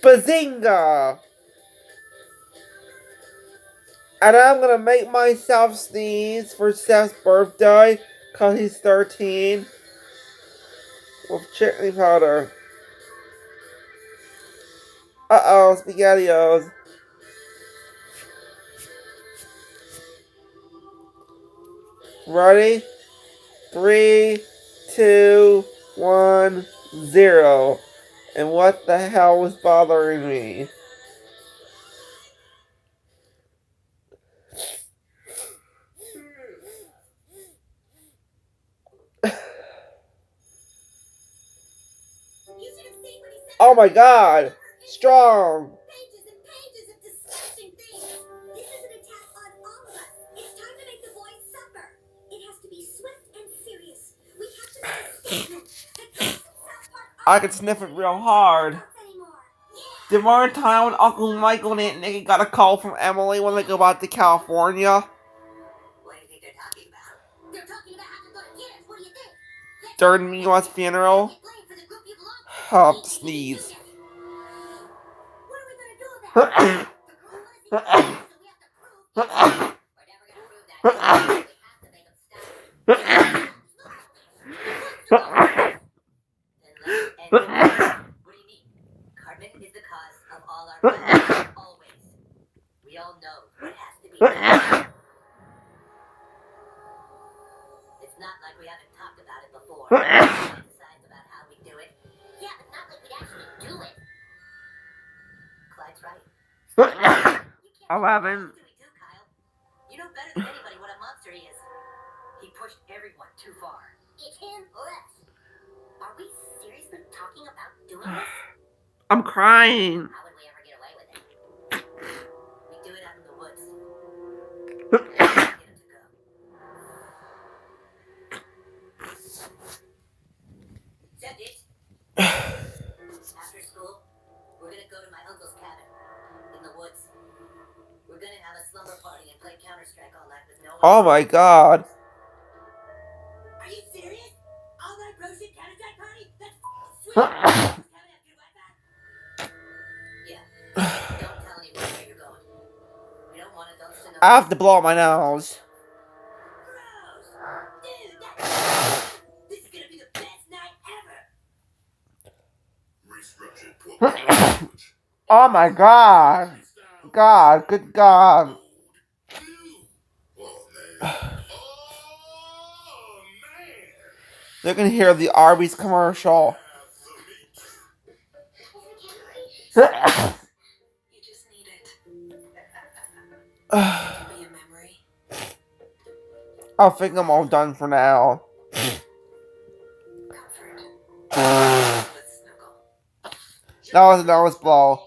Bazinga! And I'm gonna make myself sneeze for Seth's birthday, cause he's 13, with chicken powder. Uh-oh, SpaghettiOs. Ready? 3, 2, 1, 0. And what the hell was bothering me? Oh my god! Strong! Pages and pages of disgusting things. This is an attack on all of us. It's time to make the boys suffer. It has to be swift and serious. We have to make a statement. I could sniff it real hard. Did one time when Uncle Michael and Aunt Nikki got a call from Emily when they go back to California? What do you think they're talking about? They're talking about how to go to kids. What do you think? During Mila's funeral? Oh, sneeze. What are we gonna do about it? The girl wanna see the so we have to prove. We're never gonna prove that. We have to make them stop. What do you mean? Cartman is the cause of all our problems. Always. We all know what has to be done. It's not like we haven't talked about it before. Decides about how we do it. Yeah, but not like we'd actually do it. Clyde's right. 11. Kyle. You know better than anybody what a monster he is. He pushed everyone too far. It's him or us. Are we seriously talking about doing this? I'm crying. How would we ever get away with it? We do it out in the woods. Get him to go. Send it. After school, we're gonna go to my uncle's cabin in the woods. We're gonna have a slumber party and play Counter-Strike all night with no one. Oh my god. Are you serious? All night roasted Counter-Strike party? That's sweet. Yeah. Don't tell anyone where you're going. We don't want adults to know. I have to blow out my nose. Gross. Dude, that's... This is gonna be the best night ever. Oh my god. God, good God. They can hear the Arby's commercial. You just need it. Be a memory. I think I'm all done for now. Comfort. Let's snuggle. That was blow.